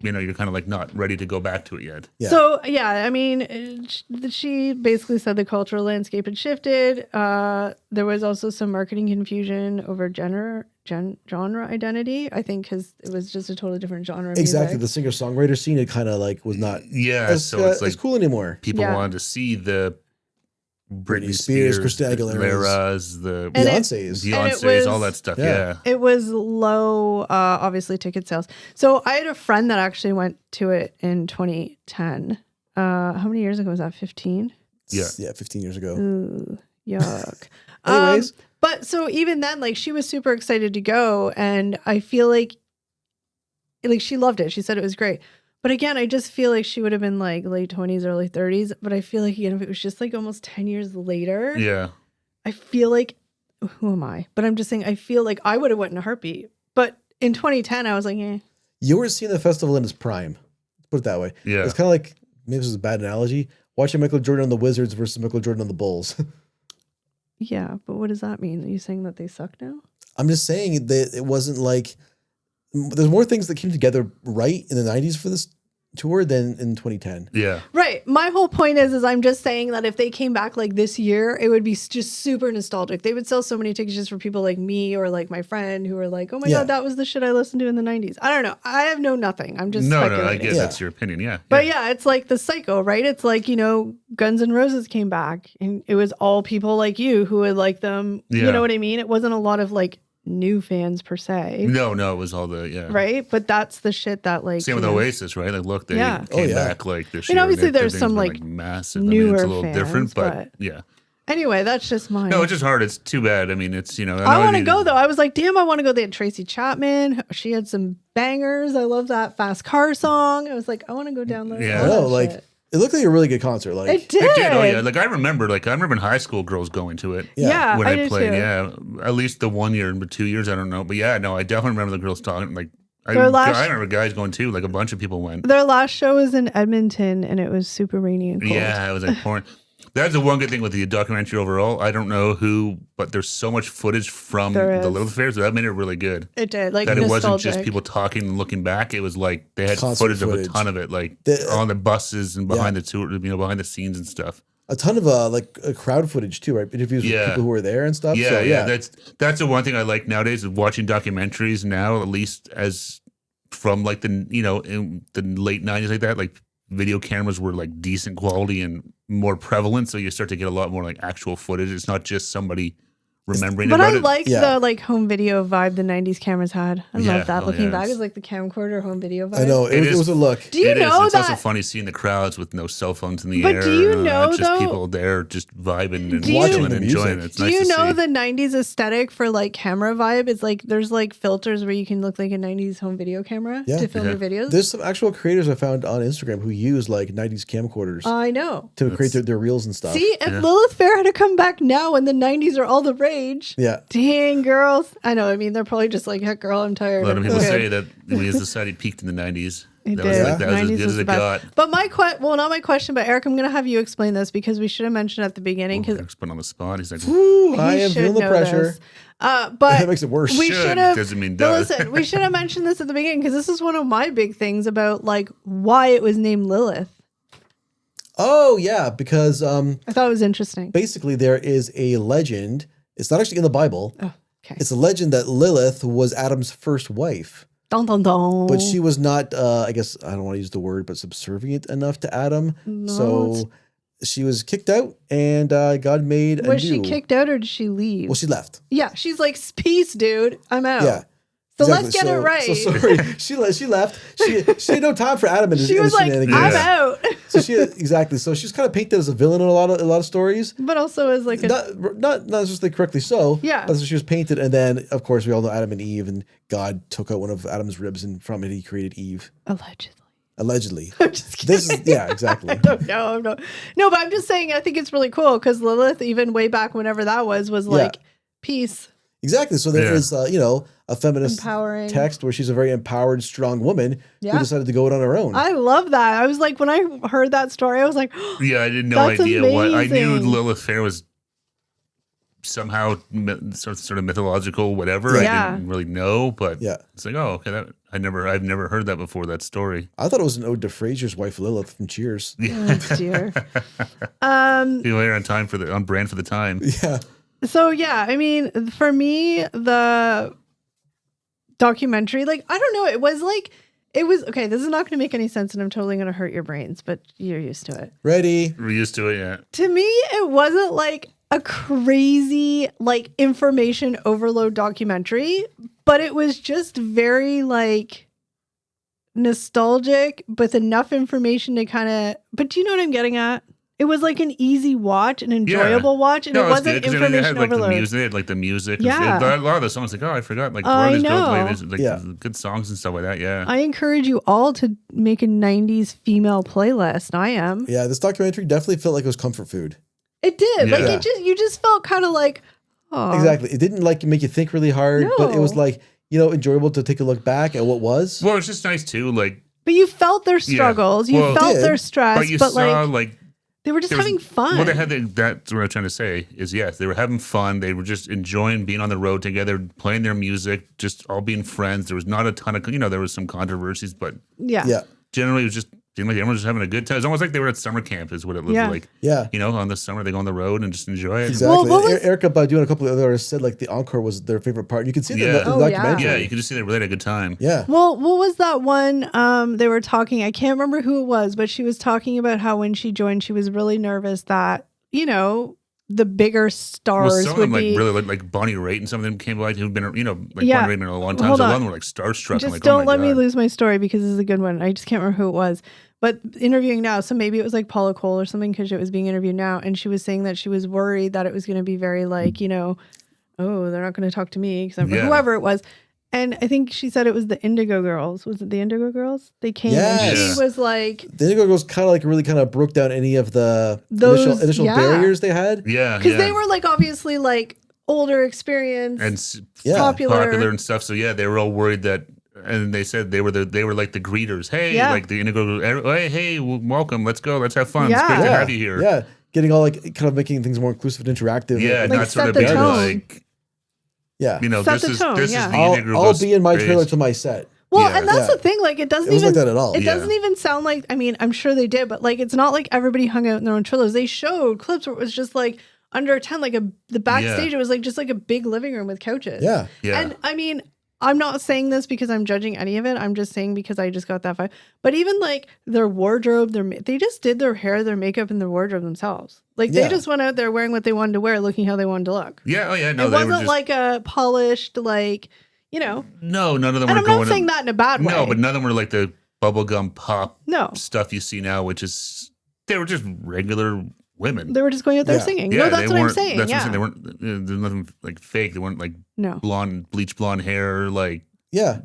you're kind of like not ready to go back to it yet. Yeah. So yeah, I mean, she basically said the cultural landscape had shifted. There was also some marketing confusion over genre identity. I think because it was just a totally different genre. Of exactly music. the singer-songwriter scene. It kind of like was not So it's like as cool anymore. people wanted to see the Britney Spears, Spears, Christina Aguilera's, the And Beyonce's. all that stuff. Yeah. Yeah. It was low, obviously, ticket sales. So I had a friend that actually went to it in 2010. How many years ago was that? 15? Yeah. Yeah, 15 years ago. Ooh, yuck. Anyways. But so even then, like she was super excited to go, and I feel like she loved it. She said it was great. But again, I just feel like she would have been like late 20s, early 30s. But I feel like, again, if it was just like almost 10 years later, Yeah. I feel like, who am I? But I'm just saying, I feel like I would have went in a heartbeat. But in 2010, I was like, eh. You were seeing the festival in its prime. Put it that way. Yeah. It's kind of like, maybe this is a bad analogy, watching Michael Jordan on the Wizards versus Michael Jordan on the Bulls. Yeah, but what does that mean? Are you saying that they suck now? I'm just saying that it wasn't like, there's more things that came together right in the 90s for this tour than in 2010. Yeah. Right. My whole point is I'm just saying that if they came back like this year, it would be just super nostalgic. They would sell so many tickets just for people like me or like my friend who are like, oh my God, that was the shit I listened to in the 90s. I don't know. I have nothing. I'm just speculating. No, I guess that's your opinion. Yeah. But yeah, it's like the Psycho, right? It's like, Guns N' Roses came back and it was all people like you who would like them. Yeah. You know what I mean? It wasn't a lot of like new fans per se. No, it was all the right. But that's the shit that like same with Oasis, right? Like, look, they came back like this year. And obviously there's everything's some been, like massive. newer it's a little fans, different, but yeah. Anyway, that's just mine. No, it's just hard. It's too bad. I mean, it's I want to go though. I was like, damn, I want to go. They had Tracy Chapman. She had some bangers. I love that Fast Car song. I was like, I want to go down there. Yeah. No, like it looked like a really good concert. Like it did. Oh yeah. Like I remember in high school, girls going to it. Yeah, when I played. too. Yeah, at least the 1 year, but 2 years, I don't know. But yeah, no, I definitely remember the girls talking. Like I remember guys going too. Like a bunch of people went. Their last show was in Edmonton, and it was super rainy and cold. Yeah, it was like pouring. That's the one good thing with the documentary overall. I don't know who, but there's so much footage from the Lilith Fair, so that made it really good. It did. Like that nostalgic. It wasn't just people talking and looking back. It was like they had footage of a ton of it, like on the buses and behind the tour, behind the scenes and stuff. A ton of crowd footage too, right? Interviews with people who were there and stuff. Yeah. That's the one thing I like nowadays is watching documentaries now, at least as from like in the late 90s like that, like video cameras were like decent quality and more prevalent, so you start to get a lot more like actual footage. It's not just somebody remembering but about I it. like the like home video vibe the 90s cameras had. I love that. Looking back, it's like the camcorder home video vibe. I know it was a look. Do you know It's that? also funny seeing the crowds with no cell phones in the but air. do you know just though? People there just vibing and watching and enjoying it. It's do nice you to know see. the 90s aesthetic for like camera vibe? It's like there's like filters where you can look like a 90s home video camera to film your videos. There's some actual creators I found on Instagram who use like 90s camcorders. I know. To create their reels and stuff. See, if Lilith Fair had to come back now when the 90s are all the rage. Yeah. Dang, girls. I know. I mean, they're probably just like, heck, girl, I'm tired. A lot of people say that we as a society peaked in the 90s. It that did. was like that was as 90s good as it got. But my not my question, but Eric, I'm going to have you explain this because we should have mentioned at the beginning. Because Eric's put on the spot. He's like, "Ooh, I am feeling the pressure." But that makes it worse. We should have. Doesn't mean listen, we should have mentioned this at the beginning because this is one of my big things about like why it was named Lilith. Oh yeah, because I thought it was interesting. Basically, there is a legend. It's not actually in the Bible. Oh, okay. It's a legend that Lilith was Adam's first wife. Dun, dun, dun. But she was not, I guess, I don't want to use the word, but subservient enough to Adam. No, so she was kicked out and God made a Was new. she kicked out or did she leave? Well, she left. Yeah, she's like, peace, dude. I'm out. Yeah. So let's get it right. So sorry, she left. She had no time for Adam and his She was like, shenanigans. I'm out. So exactly. So she's kind of painted as a villain in a lot of stories. But also as like a... Not necessarily correctly so. Yeah. But so she was painted, and then of course we all know Adam and Eve, and God took out one of Adam's ribs, and from it he created Eve. Allegedly. I'm just kidding. Exactly. I don't know. No, but I'm just saying I think it's really cool because Lilith, even way back whenever that was like peace. Exactly. So there is, a feminist Empowering. text where she's a very empowered, strong woman who decided to go it on her own. I love that. I was like, when I heard that story, I was like, yeah, I did no that's idea what. I knew amazing. Lilith Fair was somehow sort of mythological, whatever. Yeah. I didn't really know, but Yeah. it's like, oh, okay, I've never heard that before. That story. I thought it was an ode to Frasier's wife Lilith from Cheers. oh, dear. You were on brand for the time. Yeah. So yeah, I mean, for me, the documentary, like, I don't know, it was okay. This is not going to make any sense, and I'm totally going to hurt your brains, but you're used to it. Ready? We're used to it, yeah. To me, it wasn't like a crazy like information overload documentary, but it was just very like nostalgic with enough information to kind of. But do you know what I'm getting at? It was like an easy watch, an enjoyable watch, and it wasn't information overload. They had like the music. Yeah. A lot of the songs, like, oh, I forgot. Like, I these know. girls play good songs and stuff like that. Yeah. I encourage you all to make a 90s female playlist. I am. Yeah, this documentary definitely felt like it was comfort food. It did. Yeah. Like you just felt kind of like, oh. Exactly. It didn't like make you think really hard, but it was No. like, enjoyable to take a look back at what was. Well, it's just nice too. Like, But you felt their struggles. Well, You felt did. their stress. but you But saw like they were just having fun. Well, that's what I'm trying to say is, yes, they were having fun. They were just enjoying being on the road together, playing their music, just all being friends. There was not a ton of, there was some controversies, but yeah. Yeah. generally it was just seemed like everyone was just having a good time. It's almost like they were at summer camp is what it looked Yeah. like. Yeah. On the summer, they go on the road and just enjoy it. Exactly. Well, what was- Erica Badu and a couple of other artists said like the encore was their favorite part. You can see that in the Oh, yeah. documentary. Yeah, you could just see they really had a good time. Yeah. Well, what was that one? They were talking. I can't remember who it was, but she was talking about how when she joined, she was really nervous that the bigger Well, stars some of would them be. really like Bonnie Raitt and some of them came by who've been, Yeah. Bonnie Raitt been in a long time. Hold So a on. lot of them were like starstruck. Just like, don't oh my let me God. lose my story because this is a good one. I just can't remember who it was. But interviewing now, so maybe it was like Paula Cole or something because it was being interviewed now, and she was saying that she was worried that it was going to be very like, oh, they're not going to talk to me because Yeah. whoever it was. And I think she said it was the Indigo Girls. Was it the Indigo Girls? They came and Yes. she was like, The Indigo Girls kind of like really kind of broke down any of the Those- initial yeah. barriers they had. Yeah. because yeah. they were like obviously like older experience and Yeah. popular. and stuff. So yeah, they were all worried that, and they said they were like the greeters. Hey, Yeah. like the Indigo. Hey, welcome. Let's go. Let's have fun. Yeah. It's great to Yeah. have you here. Yeah. Getting all like kind of making things more inclusive and interactive. Yeah, Like, not sort set of the being tone. like, Yeah. Set the this tone, is yeah. the I'll Indigo be in my phase. trailer to my set. Well, Yeah. and that's Yeah. the thing. Like, it doesn't It wasn't even like that at all. It Yeah. doesn't even sound like. I mean, I'm sure they did, but like, it's not like everybody hung out in their own trailers. They showed clips where it was just like under a tent, like the backstage. Yeah. It was like just like a big living room with couches. Yeah. Yeah. And I mean, I'm not saying this because I'm judging any of it. I'm just saying because I just got that vibe. But even like their wardrobe, they just did their hair, their makeup, and their wardrobe themselves. Like Yeah. they just went out there wearing what they wanted to wear, looking how they wanted to look. Yeah. Oh yeah. No, it they were wasn't just like a polished, like, no. None of them And were I'm going. not saying that in a bad way. No, but none of them were like the bubblegum pop No. stuff you see now, which is they were just regular women. They were just going out there Yeah. singing. Yeah, No, they that's what I'm weren't- saying. That's Yeah. what I'm saying. They weren't. There's nothing like fake. They weren't like No. bleach blonde hair, like Yeah.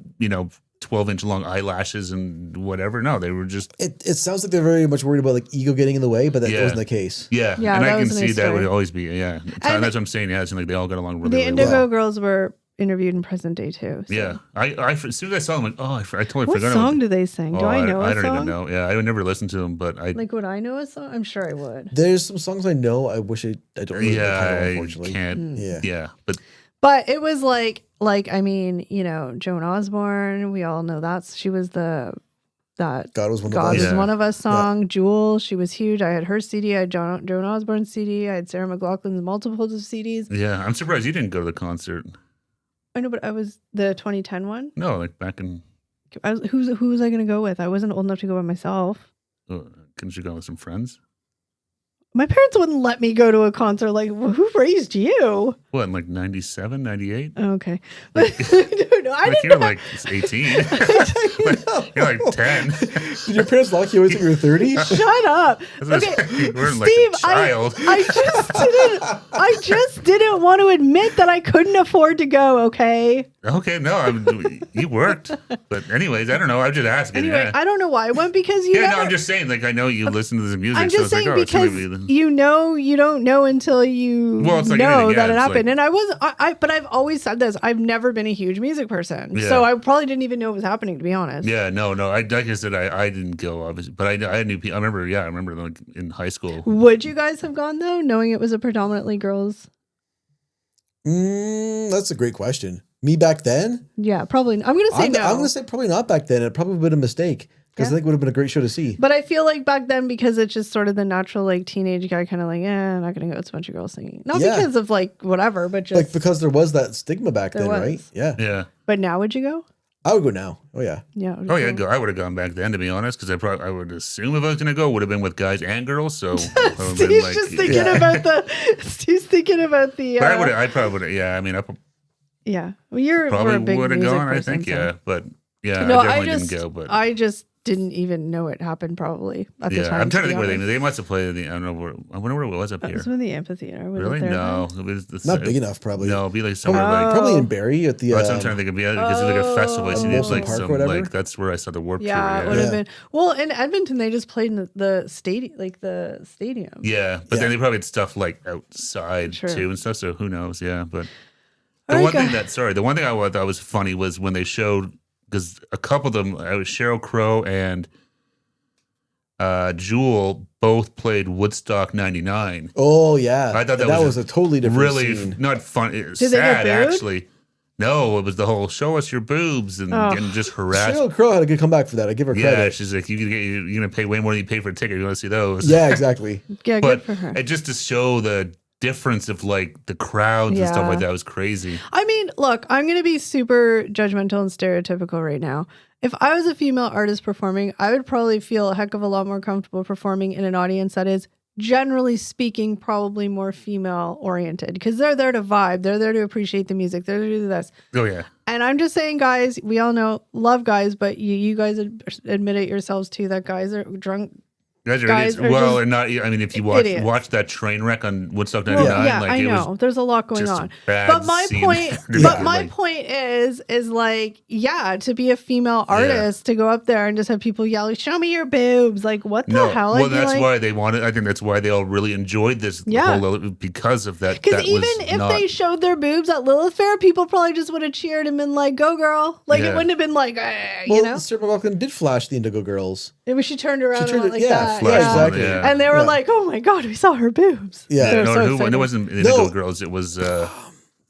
12-inch long eyelashes and whatever. No, they were just It sounds like they're very much worried about like ego getting in the way, but that Yeah. wasn't the case. Yeah, and that I can was a see nice that would story. always be that's And- what I'm saying. Yeah, it's like they all got along really, The really Indigo well. Girls were interviewed in present day too. So. Yeah, I as soon as I saw them, like, oh, I totally What forgot. song do they sing? Do I know I a don't song? even know. Yeah, I would never listen to them, but I Like, would I know a song? I'm sure I would. There's some songs I know. I wish I don't know the title, I unfortunately. can't. Yeah. Yeah, but But it was like I mean, Joan Osborne. We all know she was that God was one God of is us. Yeah. one of us song. Jewel, she was huge. I had her CD. I had Joan Osborne's CD. I had Sarah McLachlan's multiples of CDs. yeah, I'm surprised you didn't go to the concert. I know, but I was the 2010 one. No, like back in. Who was I going to go with? I wasn't old enough to go by myself. Couldn't you go with some friends? My parents wouldn't let me go to a concert. Like, who raised you? What, in like 97, 98? Okay. I don't know. I Like didn't you're know. like 18. You're like 10. Did your parents lock you away till you were 30? Shut up. Okay, You weren't like Steve, a child. I just didn't want to admit that I couldn't afford to go, okay? Okay, no, you worked. But anyways, I don't know. I'm just asking. Anyway, yeah. I don't know why I went because you Yeah, never, no, I'm just saying, like, I know you listen to the music. I'm so just it's saying like, oh, it's because maybe you know you don't know until you Well, it's like know anything, yeah, that it it's happened. like- And but I've always said this. I've never been a huge music person. Yeah. So I probably didn't even know it was happening, to be honest. Yeah, no. Like I said, I didn't go, obviously. But I knew people. I remember like in high school. Would you guys have gone though, knowing it was a predominantly girls? That's a great question. Me back then? Yeah, probably. I'm going to say no. I'm going to say probably not back then. It probably would have been a mistake because I think it would have been a great show to see. But I feel like back then, because it's just sort of the natural like teenage guy kind of like, I'm not going to go. It's a bunch of girls singing. Not Yeah. because of like whatever, but just Like because there was that stigma back There then, was. right? Yeah. Yeah. But now would you go? I would go now. Oh yeah. Yeah. Oh yeah, I would have gone back then, to be honest, because I would assume if I was gonna go, would have been with guys and girls. So I would've been Steve's like, just thinking Yeah. about Steve's thinking about the. But I probably would have. Yeah, I mean, I Yeah. Well, we're a probably big would have music gone. I person, think, so. yeah. But yeah, No, I definitely didn't go. But I just didn't even know it happened. Probably at the yeah, time. I'm trying to be think where honest. they must have played. I don't know where. I wonder where it was up That here. was in the amphitheater. Was Really? It there No, then? it was the Not big enough, probably. No, it'd be like somewhere Oh. like. Probably in Barrie at the. That's what I'm trying to think of. Yeah, because it's like a festival. So it's Molson like Park or some whatever. like that's where I saw the Warped Yeah, it Tour. would Yeah. have been. Well, in Edmonton, they just played in the stadium, like the stadium. Yeah, but Yeah. then they probably had stuff like outside True. too and stuff. So who knows? Yeah, but All the right, one thing guys. the one thing I thought was funny was when they showed, because a couple of them, it was Sheryl Crow and Jewel both played Woodstock '99. Oh yeah. I thought that was was a totally different Really scene. not fun. It was Did they get sad booed? actually. No, it was the whole "show us your boobs" and just harass. Sheryl Crow had a good comeback for that. I give her Yeah, credit. she's like, you're gonna pay way more than you pay for a ticket. You want to see those? Yeah, exactly. Yeah, But good for her. it just to show the difference of like the crowds and stuff Yeah. like that was crazy. I mean, look, I'm going to be super judgmental and stereotypical right now. If I was a female artist performing, I would probably feel a heck of a lot more comfortable performing in an audience that is, generally speaking, probably more female oriented, because they're there to vibe. They're there to appreciate the music. They're there to do this. Oh yeah. And I'm just saying, guys, we all know, love guys, but you guys admit it yourselves too, that guys are drunk. Guys are Guys idiots. are Well, just and not. I mean, if you idiots. watch that train wreck on Woodstock Well, '99, yeah, like I it know. There's a lot going just a on. bad But my scene. point, Yeah. but my Like- point is like, yeah, to be a female artist, to go up there and just have people yell, "Show me your boobs!" Like, what the No, hell? well, I'd be that's like, why they wanted. I think that's why they all really enjoyed this. Yeah. Because of that. because that even was if not, they showed their boobs at Lilith Fair, people probably just would have cheered and been like, "Go girl!" Like Yeah. it wouldn't have been like, Well, you know. Sarah McLachlan did flash the Indigo Girls. Maybe she turned around She and turned went it- like yeah, that. flash yeah, exactly. Yeah. And they were Yeah. like, "Oh my god, we saw her boobs." Yeah. They were No, so and excited. it wasn't Indigo No. Girls. It was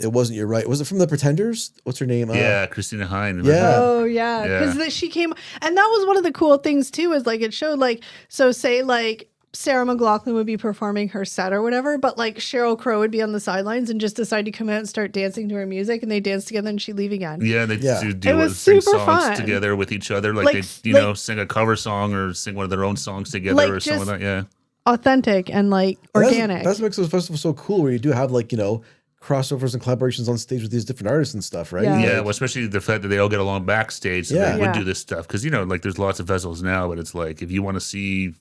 It wasn't. You're right. Was it from the Pretenders? What's her name? yeah, Christina Hine. Yeah. Oh yeah, Yeah. because she came, and that was one of the cool things too. Is like it showed like, so say like Sarah McLachlan would be performing her set or whatever, but like Sheryl Crow would be on the sidelines and just decide to come out and start dancing to her music, and they dance together and she'd leave again. Yeah, they Yeah. do It was sing super songs fun. together with each other. Like, Like- they, like- sing a cover song or sing one of their own songs together Like or something just- like that. Yeah. Authentic and like organic. That's what makes those festivals so cool, where you do have like crossovers and collaborations on stage with these different artists and stuff, right? Yeah. Yeah, well, especially the fact that they all get along backstage, so Yeah. they would Yeah. do this stuff. Because, like, there's lots of festivals now, but it's like, if you want to see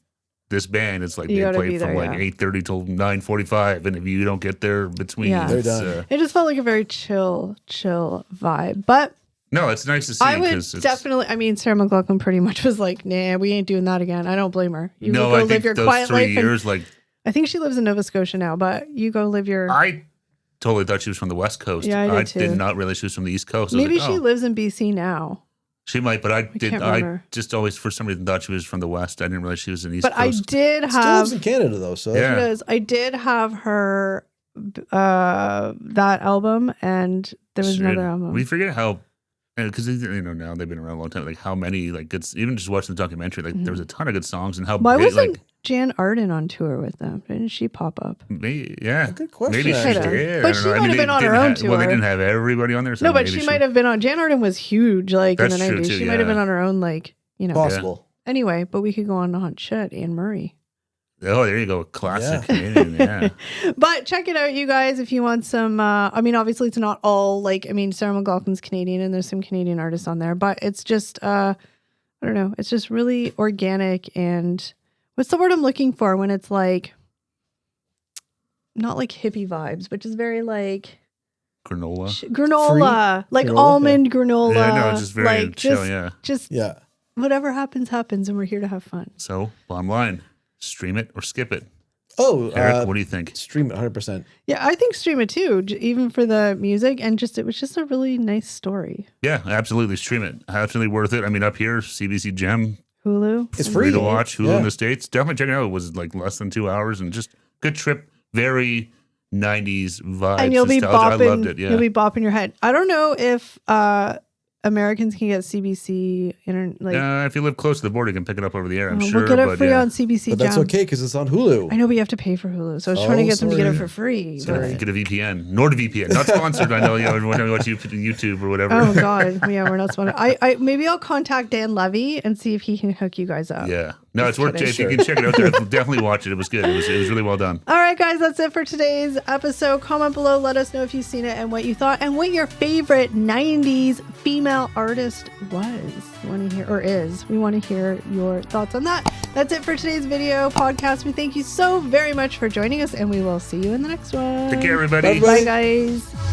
this band, it's like You they gotta play be from there, like yeah. 8:30 till 9:45, and if you don't get there between, Yeah. They're it's, done. It just felt like a very chill vibe. But no, it's nice to see. I would 'cause it's, definitely, I mean, Sarah McLachlan pretty much was like, nah, we ain't doing that again. I don't blame her. You no, go I live think your those quiet 3 life. years, like, I think she lives in Nova Scotia now, but you go live your. I totally thought she was from the West Coast. Yeah, I did too. did not realize she was from the East Coast. I was Maybe like, she oh, lives in BC now. she might, but I can't remember. just always, for some reason, thought she was from the West. I didn't realize she was in East But I Coast. did Still have. lives in Canada though, so Yeah. It is. I did have her that album, and there was another album. We forget how, because now they've been around a long time. Like how many like good, even just watching the documentary, like there was a ton of good songs and how Why big, wasn't like Jan Arden on tour with them? Didn't she pop up? yeah, Good question, Maybe she actually. did. But I don't she know. might I mean, have been they on her didn't own have- Well, they tour. didn't have everybody on there. So No, but maybe she might have been on. Jan Arden was huge, like in That's the true, 90s. too, She might have yeah. been on her own, like, possible. Anyway, but we could go on shit, Anne Murray. Oh, there you go. Classic Canadian, yeah. But check it out, you guys, if you want some. I mean, obviously, it's not all like, I mean, Sarah McLachlan's Canadian and there's some Canadian artists on there, but it's just, I don't know, it's just really organic. And what's the word I'm looking for when it's like, not like hippie vibes, but just very like Granola. Granola, like Granola, almond granola. Yeah, no, just very like, chill, yeah. Just Yeah. whatever happens, and we're here to have fun. So, bottom line, stream it or skip it. Oh, Eric, what do you think? Stream it 100%. Yeah, I think stream it too, even for the music, and just it was just a really nice story. Yeah, absolutely. Stream it. Absolutely worth it. I mean, up here, CBC Gem, Hulu, It's free free. to watch. Hulu Yeah. in the States. Definitely check it out. It was like less than 2 hours and just good trip. Very 90s vibes. and you'll be nostalgia. bopping. I loved it. Yeah. You'll be bopping your head. I don't know if Americans can get CBC like. If you live close to the border, you can pick it up over the air, I'm sure. We'll get it but free yeah. on CBC. But that's Jam. okay because it's on Hulu. I know, but you have to pay for Hulu, so I was trying to get them to get it sorry. for free. Sorry, but- get a VPN. NordVPN. Not sponsored. I know, when I watch YouTube or whatever. Oh God, yeah, we're not sponsored. I maybe I'll contact Dan Levy and see if he can hook you guys up. Yeah. No, it's worth it. kidding. If you can check it out there, definitely watch it. It was good. It was really well done. All right, guys, that's it for today's episode. Comment below, let us know if you've seen it and what you thought, and what your favorite '90s female artist was. We want to hear, or is. We want to hear your thoughts on that. That's it for today's video podcast. We thank you so very much for joining us, and we will see you in the next one. Take care, everybody. Bye-bye. Bye, guys.